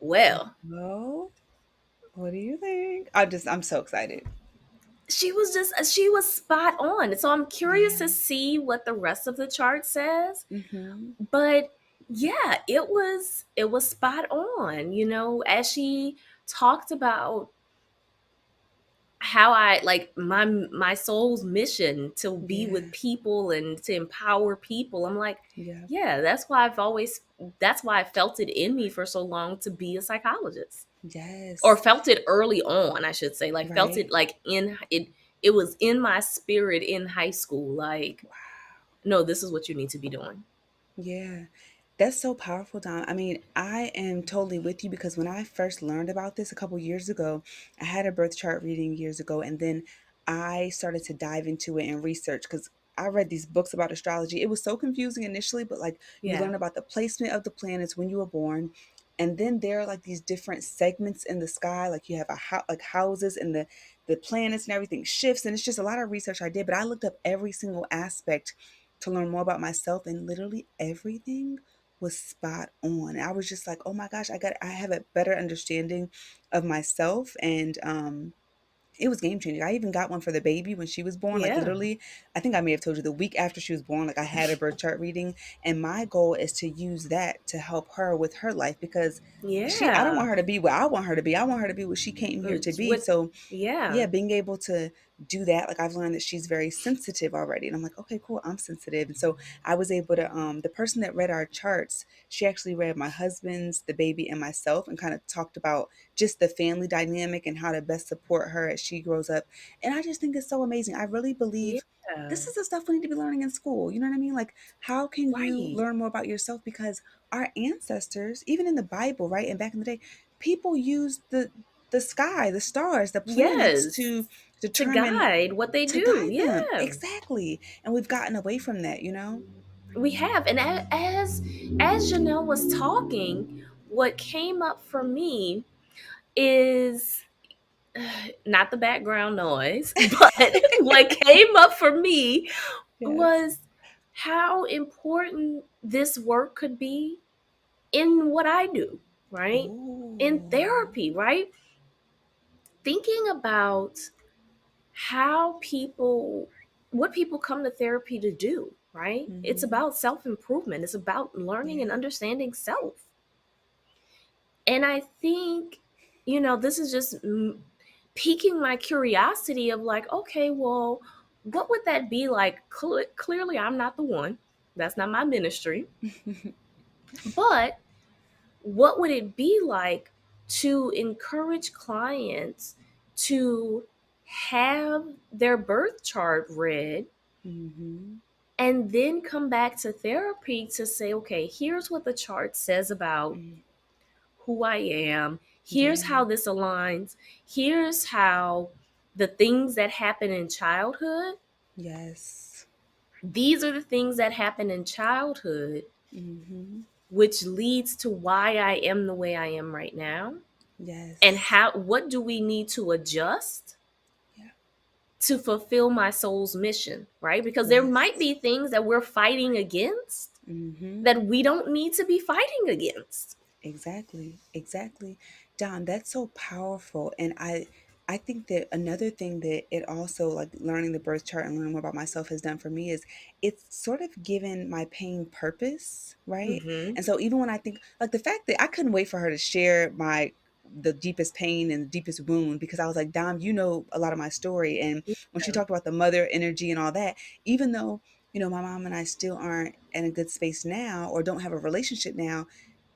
Well, Well, what do you think? I'm so excited. she was spot on. So I'm curious to Yeah. see what the rest of the chart says. Mm-hmm. But yeah, it was spot on, as she talked about how I like my soul's mission to be Yeah. with people and to empower people. I'm like, Yeah. yeah, that's why I felt it in me for so long to be a psychologist. Or Yes. felt it early on, I should say. Like felt Right. it like in it was in my spirit in high school. Like, no, this is what you need to be doing. Yeah. That's so powerful, Don. I mean, I am totally with you because when I first learned about this a couple years ago, I had a birth chart reading years ago, and then I started to dive into it and research because I read these books about astrology. It was so confusing initially, but like you Yeah. learn about the placement of the planets when you were born, and then there are like these different segments in the sky. Like you have like houses, and the planets and everything shifts, and it's just a lot of research I did. But I looked up every single aspect to learn more about myself, and literally everything was spot on. I was just like, oh my gosh, I have a better understanding of myself, and it was game changing. I even got one for the baby when she was born. Like Yeah. literally, I think I may have told you the week after she was born, like I had a birth chart reading, and my goal is to use that to help her with her life because I don't want Yeah. her to be what I want her to be. I want her to be what she came here to be. What So yeah, yeah. being able to do that, like I've learned that she's very sensitive already. And I'm like, okay, cool, I'm sensitive. And so I was able to the person that read our charts, she actually read my husband's, the baby, and myself, and kind of talked about just the family dynamic and how to best support her as she grows up. And I just think it's so amazing. I really believe Yeah. this is the stuff we need to be learning in school. You know what I mean? Like, how can you Right. learn more about yourself? Because our ancestors, even in the Bible, right, and back in the day, people used the sky, the stars, the planets Yes. to To determine, guide what they to do. guide them. Yeah. Exactly. And we've gotten away from that, you know? We have. And as Janelle was talking, what came up for me is not the background noise, but what came up for me Yes. was how important this work could be in what I do, right? In Oh. therapy, right? Thinking about how people, what people come to therapy to do, right? It's Mm-hmm. about self improvement, it's about learning and Yeah. understanding self. And I think, this is just piquing my curiosity of like, okay, well, what would that be like? Clearly, I'm not the one. That's not my ministry. But what would it be like to encourage clients to have their birth chart read Mm-hmm. and then come back to therapy to say, okay, here's what the chart says about Mm. who I am. Here's Yeah. how this aligns. Here's how the things that happen in childhood, Yes. these are the things that happen in childhood, Mm-hmm. which leads to why I am the way I am right now. And Yes. how what do we need to adjust Yeah. to fulfill my soul's mission, right? Because there might Yes. be things that we're fighting against Mm-hmm. that we don't need to be fighting against. Exactly. Exactly. Don, that's so powerful. And I think that another thing that it also, like learning the birth chart and learning more about myself, has done for me is it's sort of given my pain purpose, right? Mhm. And so even when I think like the fact that I couldn't wait for her to share my the deepest pain and the deepest wound, because I was like, Dom, you know a lot of my story. And when she talked about the mother energy and all that, even though, my mom and I still aren't in a good space now or don't have a relationship now,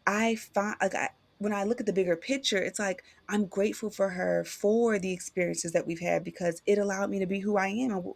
I find like when I look at the bigger picture, it's like I'm grateful for her for the experiences that we've had because it allowed me to be who I am and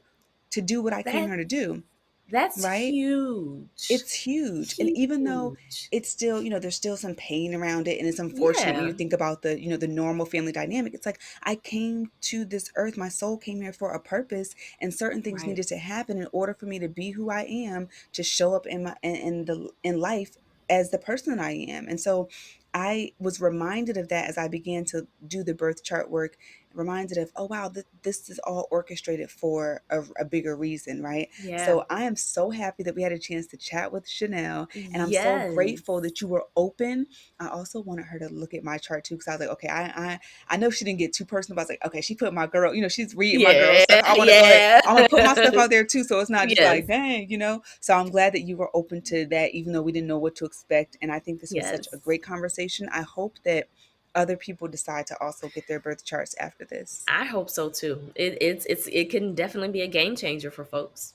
to do what I came That here to do, that's right? huge. It's huge. And even though Huge. it's still, there's still some pain around it and it's unfortunate when Yeah. you think about the, the normal family dynamic. It's like I came to this earth, my soul came here for a purpose, and certain things Right. needed to happen in order for me to be who I am, to show up in my in life as the person that I am. And so I was reminded of that as I began to do the birth chart work reminded of, oh wow, this is all orchestrated for a bigger reason, right? Yeah. So I am so happy that we had a chance to chat with Jhéanell, and I'm so grateful Yes. that you were open. I also wanted her to look at my chart too, because I was like, okay, I know she didn't get too personal, but I was like, okay, she put my girl, she's reading my girl Yeah. stuff. I want to go ahead, Yeah. I want to put my stuff out there too, so it's not just like, Yes. dang. So I'm glad that you were open to that, even though we didn't know what to expect. And I think this was such a Yes. great conversation. I hope that other people decide to also get their birth charts after this. I hope so too. It can definitely be a game changer for folks.